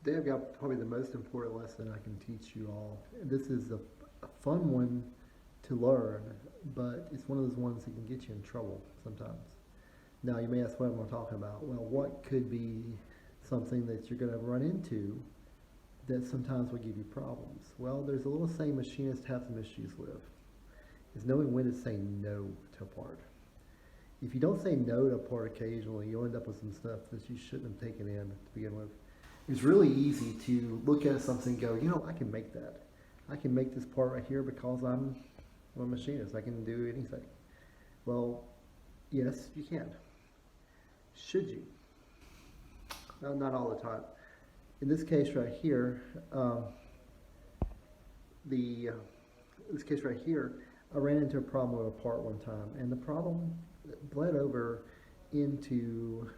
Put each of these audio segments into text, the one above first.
Today I've got probably the most important lesson I can teach you all. And this is a fun one to learn, but it's one of those ones that can get you in trouble sometimes. Now you may ask what I'm talking about. Well, what could be something that you're going to run into that sometimes will give you problems? Well, there's a little saying machinists have some issues with, is knowing when to say no to a part. If you don't say no to a part occasionally, you'll end up with some stuff that you shouldn't have taken in to begin with. It's really easy to look at something and go, you know, I can make that. I can make this part right here because I'm a machinist. I can do anything. Well, yes, you can. Should you? Well, not all the time. In this case right here, I ran into a problem with a part one time, and the problem bled over into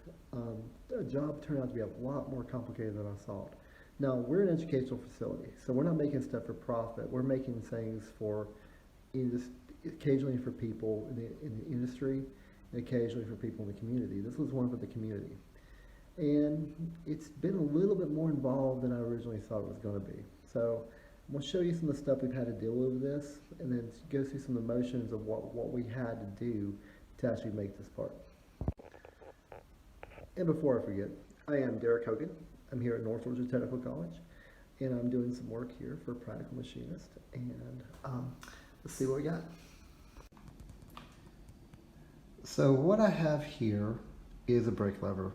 a job turned out to be a lot more complicated than I thought. Now, we're an educational facility, so we're not making stuff for profit. We're making things for occasionally for people in the industry and occasionally for people in the community. This was one for the community. And it's been a little bit more involved than I originally thought it was going to be. So I'm going to show you some of the stuff we've had to deal with this, and then go through some emotions of what we had to do to actually make this part. And before I forget, I am Derrick Hogan. I'm here at North Georgia Technical College, and I'm doing some work here for Practical Machinist. And let's see what we got. So what I have here is a brake lever.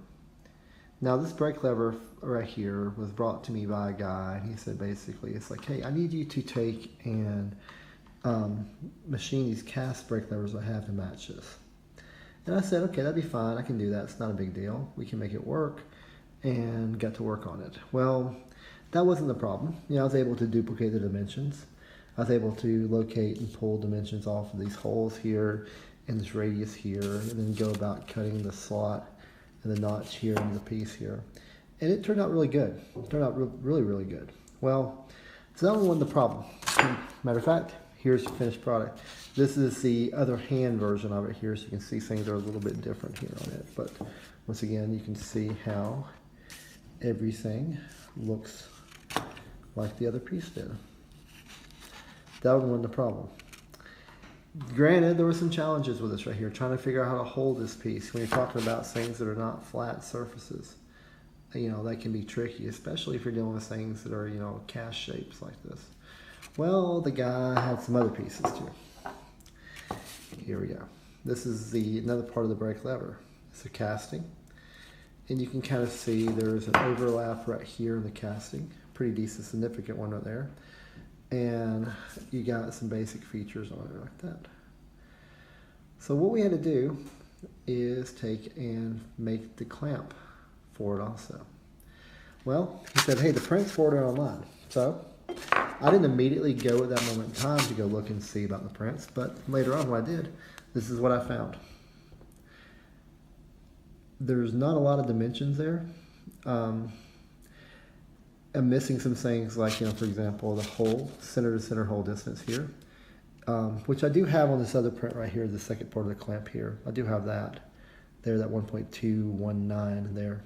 Now this brake lever right here was brought to me by a guy, and he said basically, it's like, hey, I need you to take and machine these cast brake levers I have to match this. And I said, okay, that'd be fine. I can do that. It's not a big deal. We can make it work, and got to work on it. Well, that wasn't the problem. You know, I was able to duplicate the dimensions. I was able to locate and pull dimensions off of these holes here and this radius here, and then go about cutting the slot and the notch here and the piece here. And it turned out really good. It turned out really, really good. Well, so that wasn't the problem. Matter of fact, here's the finished product. This is the other hand version of it here, so you can see things are a little bit different here on it. But once again, you can see how everything looks like the other piece did. That wasn't the problem. Granted, there were some challenges with this right here, trying to figure out how to hold this piece. When you're talking about things that are not flat surfaces, you know, that can be tricky, especially if you're dealing with things that are, you know, cast shapes like this. Well, the guy had some other pieces too. Here we go. This is another part of the brake lever. It's a casting. And you can kind of see there's an overlap right here in the casting. Pretty decent, significant one right there. And you got some basic features on it like that. So what we had to do is take and make the clamp for it also. Well, he said, hey, the print's for it online. So I didn't immediately go at that moment in time to go look and see about the prints, but later on when I did, this is what I found. There's not a lot of dimensions there. I'm missing some things like, you know, for example, the hole, center to center hole distance here, which I do have on this other print right here, the second part of the clamp here. I do have that there, that 1.219 there,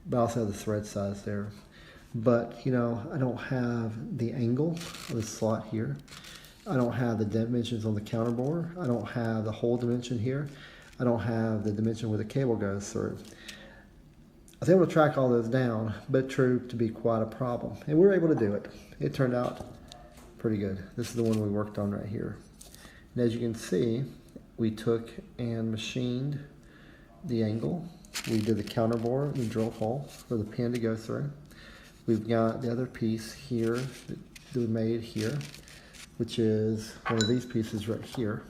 but I also have the thread size there. But, you know, I don't have the angle of the slot here. I don't have the dimensions on the counter bore. I don't have the hole dimension here. I don't have the dimension where the cable goes through. I was able to track all those down, but it proved to be quite a problem. And we were able to do it. It turned out pretty good. This is the one we worked on right here. And as you can see, we took and machined the angle. We did the counter bore and the drill hole for the pin to go through. We've got the other piece here that we made here, which is one of these pieces right here.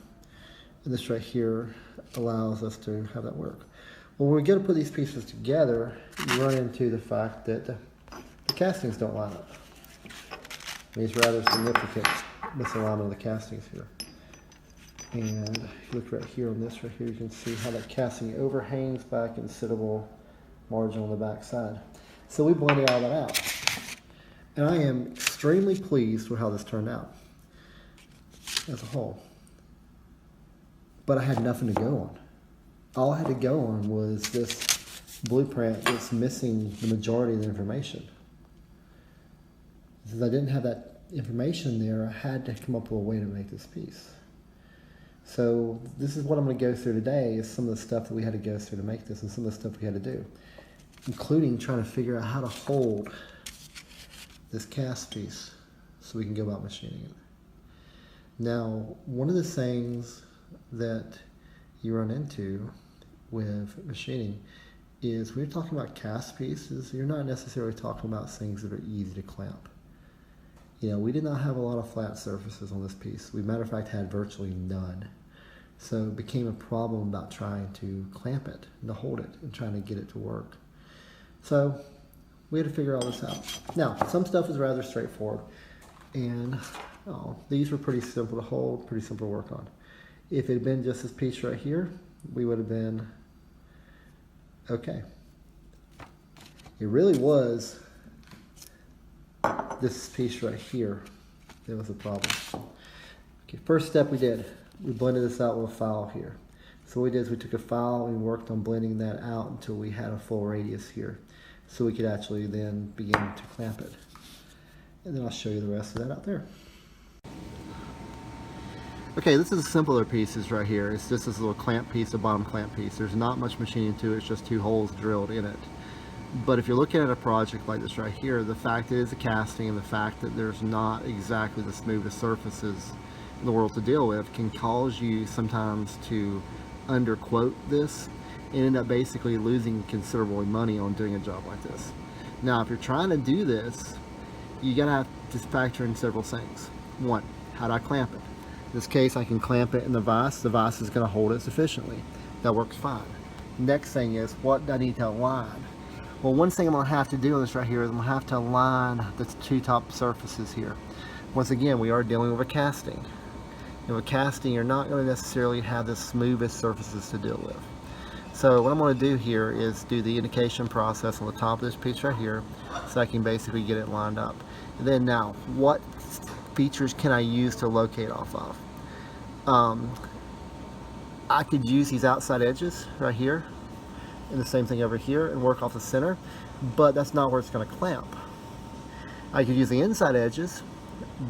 And this right here allows us to have that work. Well, when we get to put these pieces together, you run into the fact that the castings don't line up. There's rather significant misalignment of the castings here. And if you look right here on this right here, you can see how that casting overhangs by a considerable margin on the back side. So we blended all that out. And I am extremely pleased with how this turned out as a whole. But I had nothing to go on. All I had to go on was this blueprint that's missing the majority of the information. Since I didn't have that information there, I had to come up with a way to make this piece. So this is what I'm going to go through today, is some of the stuff that we had to go through to make this and some of the stuff we had to do, including trying to figure out how to hold this cast piece so we can go about machining it. Now, one of the things that you run into with machining is when you're talking about cast pieces, you're not necessarily talking about things that are easy to clamp. You know, we did not have a lot of flat surfaces on this piece. We, matter of fact, had virtually none. So it became a problem about trying to clamp it and to hold it and trying to get it to work. So we had to figure all this out. Now, some stuff is rather straightforward, and these were pretty simple to hold, pretty simple to work on. If it had been just this piece right here, we would have been okay. It really was this piece right here that was the problem. Okay, first step we blended this out with a file here. So what we did is we took a file and worked on blending that out until we had a full radius here, so we could actually then begin to clamp it. And then I'll show you the rest of that out there. Okay, this is simpler pieces right here. It's just this little clamp piece, a bottom clamp piece. There's not much machining to it, it's just 2 holes drilled in it. But if you're looking at a project like this right here, the fact it is a casting and the fact that there's not exactly the smoothest surfaces in the world to deal with can cause you sometimes to underquote this and end up basically losing considerable money on doing a job like this. Now, if you're trying to do this, you gotta have to factor in several things. One, how do I clamp it? In this case, I can clamp it in the vise. The vise is gonna hold it sufficiently. That works fine. Next thing is, what do I need to align? Well, one thing I'm going to have to do on this right here is I'm going to have to align the 2 top surfaces here. Once again, we are dealing with a casting. And with casting, you're not going to necessarily have the smoothest surfaces to deal with. So what I'm going to do here is do the indication process on the top of this piece right here, so I can basically get it lined up. And then now, what features can I use to locate off of? I could use these outside edges right here, and the same thing over here, and work off the center, but that's not where it's going to clamp. I could use the inside edges,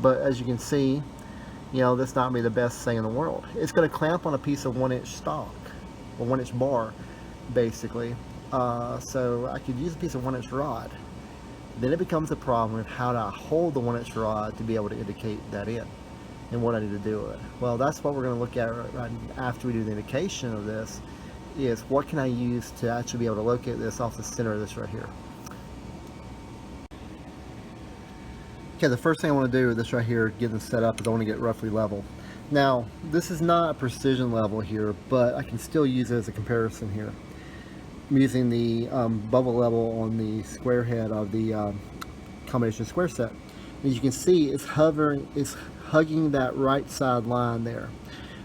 but as you can see, you know, that's not going to be the best thing in the world. It's going to clamp on a piece of 1-inch stock, or 1-inch bar, basically. So I could use a piece of 1-inch rod. Then it becomes a problem of how to hold the 1-inch rod to be able to indicate that in, and what I need to do with it. Well, that's what we're going to look at right after we do the indication of this, is what can I use to actually be able to locate this off the center of this right here. Okay, the first thing I want to do with this right here, getting set up, is I want to get roughly level. Now, this is not a precision level here, but I can still use it as a comparison here. I'm using the bubble level on the square head of the combination square set. As you can see, it's hugging that right side line there.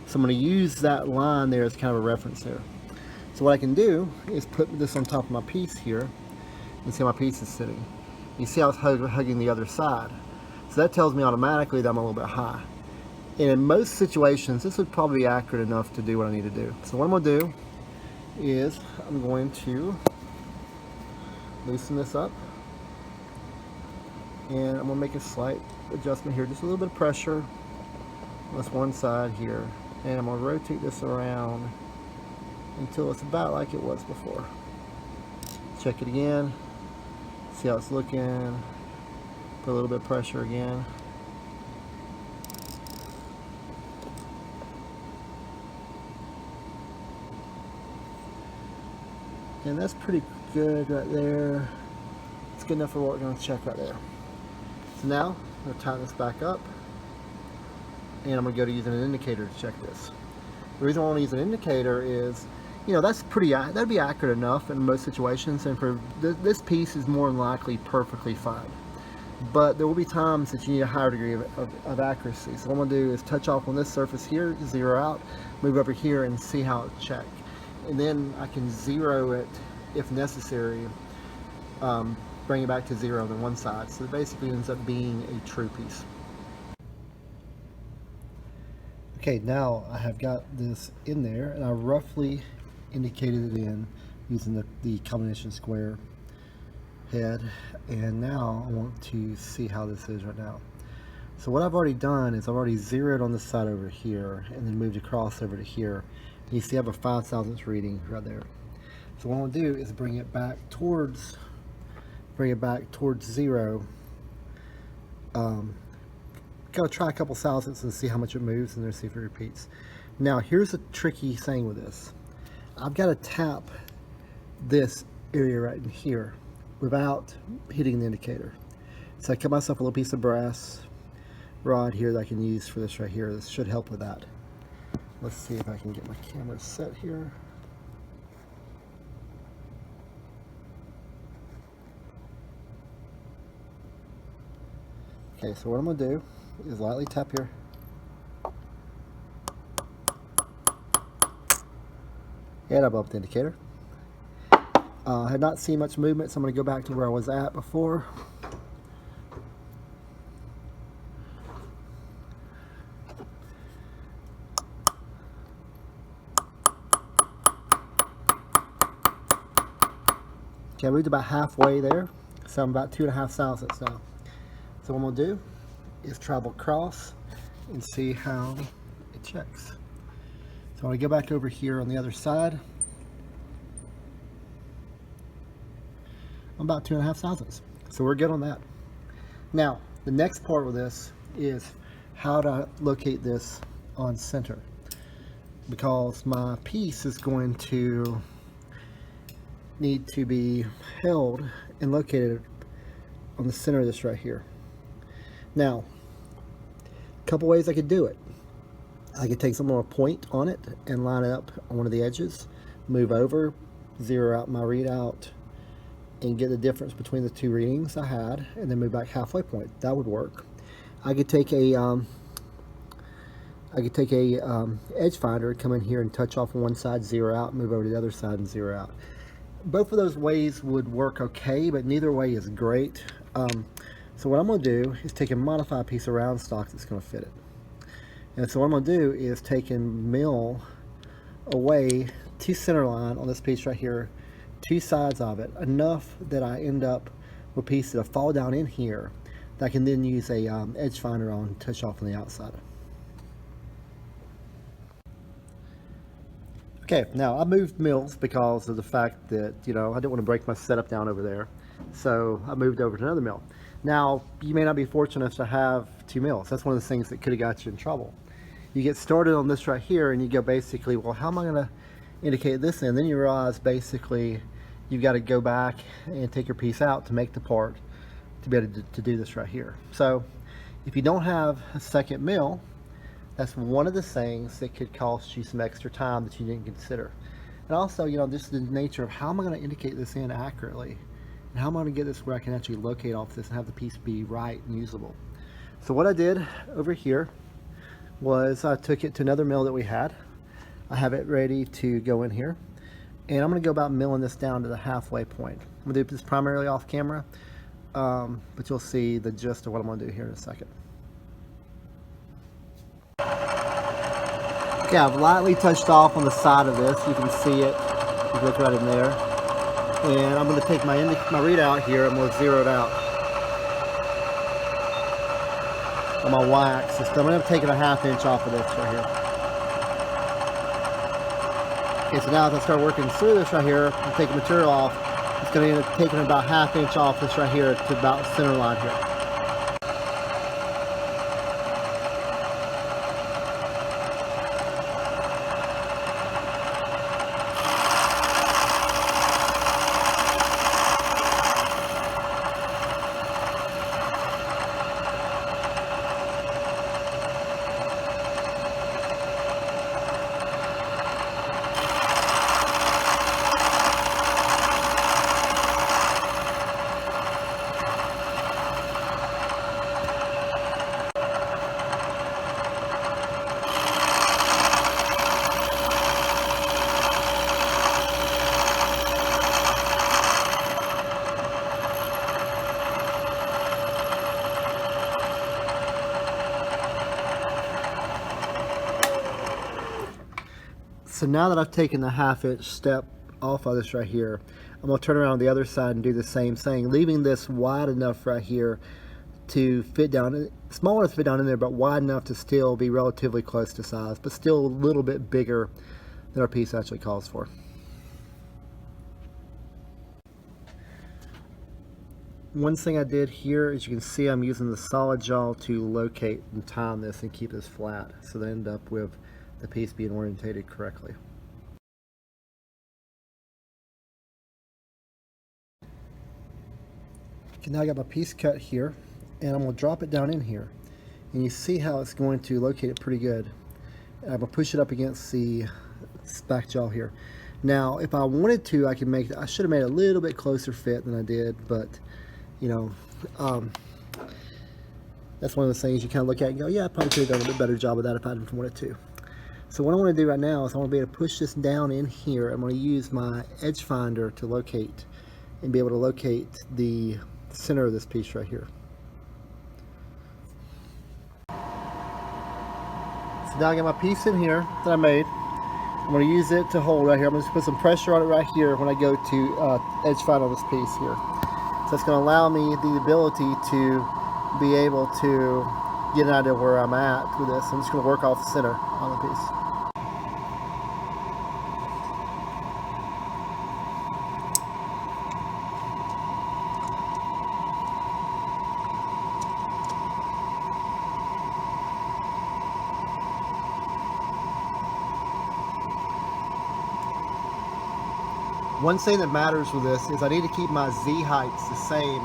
So I'm going to use that line there as kind of a reference there. So what I can do is put this on top of my piece here and see how my piece is sitting. You see how it's hugging the other side. So that tells me automatically that I'm a little bit high. And in most situations, this would probably be accurate enough to do what I need to do. So what I'm going to do is I'm going to loosen this up. And I'm going to make a slight adjustment here, just a little bit of pressure on this one side here. And I'm going to rotate this around until it's about like it was before. Check it again, see how it's looking, put a little bit of pressure again. And that's pretty good right there. It's good enough for what we're going to check right there. So now, I'm going to tighten this back up, and I'm going to go to using an indicator to check this. The reason I want to use an indicator is, you know, that'd be accurate enough in most situations, and for this piece is more than likely perfectly fine. But there will be times that you need a higher degree of accuracy. So what I'm going to do is touch off on this surface here, zero out, move over here and see how it's checked. And then I can zero it if necessary, bring it back to zero on one side. So it basically ends up being a true piece. Okay, now I have got this in there, and I roughly indicated it in using the combination square head, and now I want to see how this is right now. So what I've already done is I've already zeroed on this side over here and then moved across over to here. And you see I have a 5 thousandths reading right there. So what I'm going to do is bring it back towards 0. Gotta try a couple thousandths and see how much it moves and then see if it repeats. Now here's a tricky thing with this. I've got to tap this area right in here without hitting the indicator. So I cut myself a little piece of brass rod here that I can use for this right here. This should help with that. Let's see if I can get my camera set here. Okay, so what I'm going to do is lightly tap here. And I bumped the indicator. I had not seen much movement, so I'm going to go back to where I was at before. Okay, I moved about halfway there, so I'm about 2.5 thousandths now. So what I'm going to do is travel across and see how it checks. So I'm going to go back over here on the other side. I'm about 2.5 thousandths. So we're good on that. Now, the next part of this is how to locate this on center, because my piece is going to need to be held and located on the center of this right here. Now, a couple ways I could do it. I could take some more point on it and line it up on one of the edges, move over, zero out my readout, and get the difference between the two readings I had, and then move back halfway point. That would work. I could take a edge finder, come in here and touch off on one side, zero out, move over to the other side and zero out. Both of those ways would work okay, but neither way is great. So what I'm going to do is take a modified piece of round stock that's going to fit it. And so what I'm going to do is take and mill away to center line on this piece right here, 2 sides of it, enough that I end up with a piece that'll fall down in here that I can then use a edge finder on and touch off on the outside. Okay, now I moved mills because of the fact that, I didn't want to break my setup down over there. So I moved over to another mill. Now, you may not be fortunate to have 2 mills. That's one of the things that could have got you in trouble. You get started on this right here and you go basically, well, how am I going to indicate this in? Then you realize basically you've got to go back and take your piece out to make the part to be able to do this right here. So if you don't have a second mill, that's one of the things that could cost you some extra time that you didn't consider. And also, just the nature of how am I going to indicate this in accurately, and how am I going to get this where I can actually locate off this and have the piece be right and usable. So what I did over here was I took it to another mill that we had. I have it ready to go in here, and I'm going to go about milling this down to the halfway point. I'm going to do this primarily off camera, but you'll see the gist of what I'm going to do here in a second. Okay, I've lightly touched off on the side of this. You can see it. You look right in there. And I'm going to take my readout here. I'm going to zero it out on my Y-axis. So I'm going to take a 1/2 inch off of this right here. Okay, so now as I start working through this right here, I'm taking material off. It's going to end up taking about 1/2 inch off this right here to about center line here. So now that I've taken the 1/2 inch step off of this right here, I'm going to turn around on the other side and do the same thing, leaving this wide enough right here to fit down, small enough to fit down in there, but wide enough to still be relatively close to size, but still a little bit bigger than our piece actually calls for. One thing I did here is you can see I'm using the solid jaw to locate and time this and keep this flat, so they end up with the piece being orientated correctly. Okay, now I got my piece cut here, and I'm going to drop it down in here, and you see how it's going to locate it pretty good. And I'm going to push it up against the back jaw here. Now if I wanted to, I could make, I should have made it a little bit closer fit than I did, but you know, that's one of those things you kind of look at and go, yeah, I probably could have done a bit better job of that if I didn't wanted to. So what I want to do right now is I want to be able to push this down in here. I'm going to use my edge finder to locate and be able to locate the center of this piece right here. So now I got my piece in here that I made. I'm going to use it to hold right here. I'm going to put some pressure on it right here when I go to edge find on this piece here. So it's going to allow me the ability to be able to get an idea where I'm at with this. I'm just going to work off the center on the piece. One thing that matters with this is I need to keep my Z heights the same,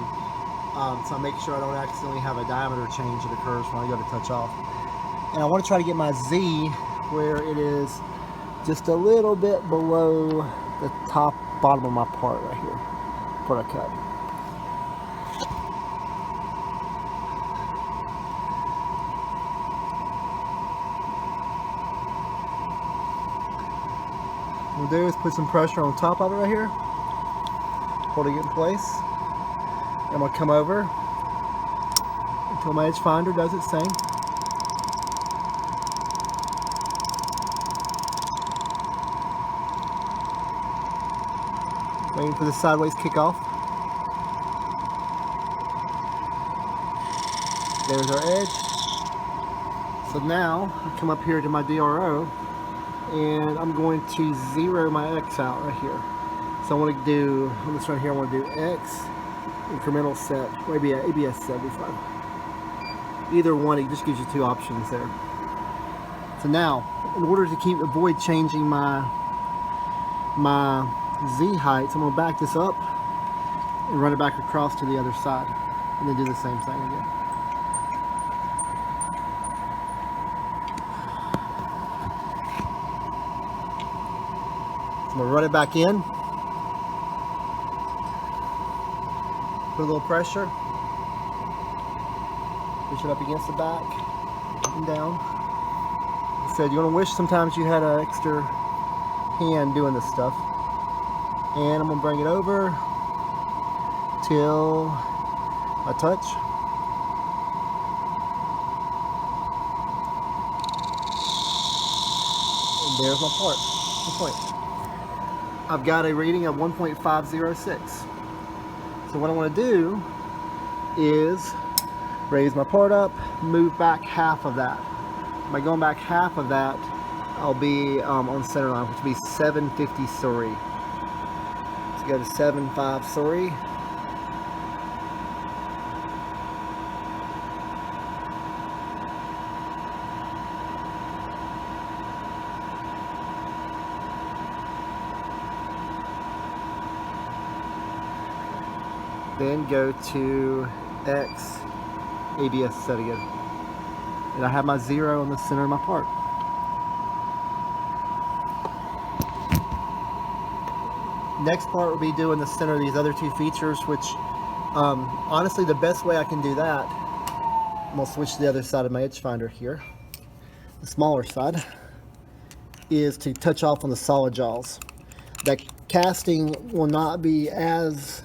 so I make sure I don't accidentally have a diameter change that occurs when I go to touch off. And I want to try to get my Z where it is just a little bit below the top bottom of my part right here, part I cut. What we'll do is put some pressure on top of it right here, holding it in place. I'm going to come over until my edge finder does its thing. Waiting for the sideways kickoff. There's our edge. So now I come up here to my DRO and I'm going to zero my X out right here. So I want to do, on this right here, I want to do X, incremental set, or maybe ABS 75. Either one, it just gives you two options there. So now, in order to avoid changing my Z heights, I'm going to back this up and run it back across to the other side, and then do the same thing again. I'm going to run it back in, put a little pressure, push it up against the back and down. Like I said, you're going to wish sometimes you had an extra hand doing this stuff. And I'm going to bring it over till I touch. And there's my part, the point. I've got a reading of 1.506. So what I want to do is raise my part up, move back half of that. By going back half of that, I'll be on center line, which will be 753. Let's go to 753. Then go to X, ABS set again. And I have my zero on the center of my part. Next part will be doing the center of these other two features, which honestly the best way I can do that, I'm going to switch to the other side of my edge finder here, the smaller side, is to touch off on the solid jaws. That casting will not be as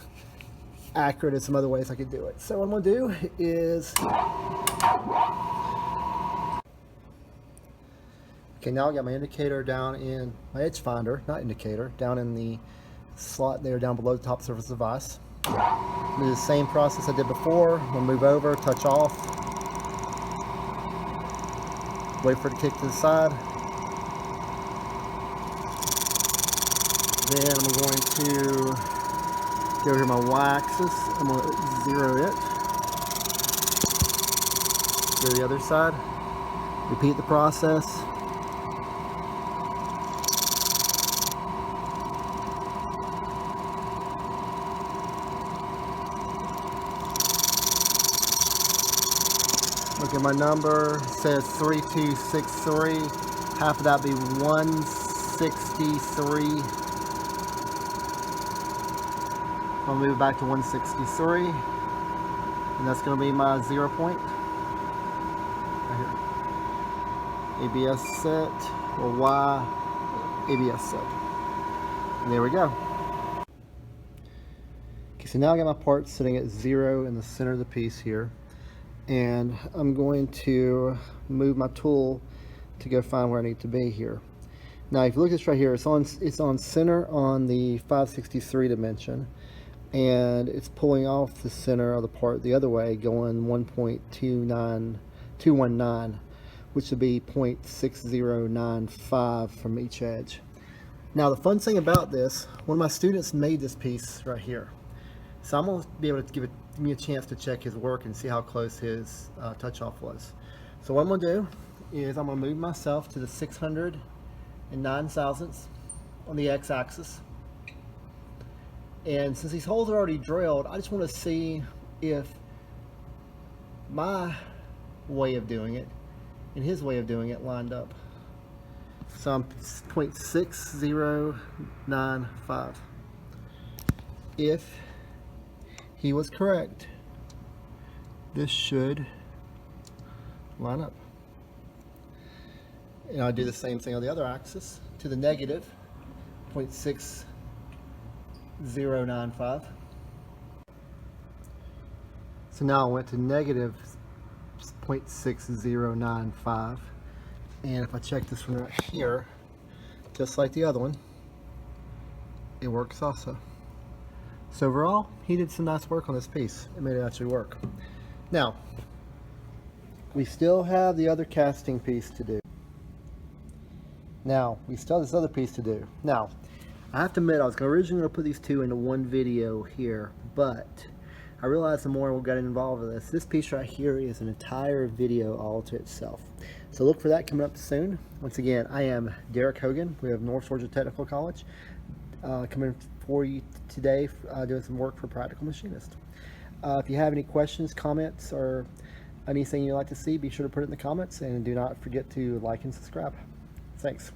accurate as some other ways I could do it. So what I'm going to do is, okay, now I got my indicator down in my edge finder, not indicator, down in the slot there down below the top surface of the vise. Do the same process I did before. I'm going to move over, touch off, wait for it to kick to the side. Then I'm going to go here to my y-axis. I'm going to zero it. Go to the other side. Repeat the process. Look at my number, it says 3263. Half of that would be 163. I'll move it back to 163. And that's going to be my 0 point. Right here. ABS set, or Y, ABS set. And there we go. Okay, so now I got my parts sitting at 0 in the center of the piece here. And I'm going to move my tool to go find where I need to be here. Now if you look at this right here, it's on center on the 563 dimension, and it's pulling off the center of the part the other way, going 1.219, which would be 0.6095 from each edge. Now the fun thing about this, one of my students made this piece right here. So I'm going to be able to give me a chance to check his work and see how close his touch-off was. So what I'm going to do is I'm going to move myself to the 609 thousandths on the x-axis. And since these holes are already drilled, I just want to see if my way of doing it and his way of doing it lined up. So I'm 0.6095. If he was correct, this should line up. And I'll do the same thing on the other axis to the negative 0.6095. So now I went to negative 0.6095, and if I check this one right here, just like the other one, it works also. So overall, he did some nice work on this piece. It made it actually work. Now, we still have the other casting piece to do. Now, we still have this other piece to do. Now, I have to admit, I was originally going to put these two into one video here, but I realized the more we got involved with this piece right here is an entire video all to itself. So look for that coming up soon. Once again, I am Derrick Hogan. We have North Georgia Technical College coming for you today, doing some work for Practical Machinist. If you have any questions, comments, or anything you'd like to see, be sure to put it in the comments, and do not forget to like and subscribe. Thanks.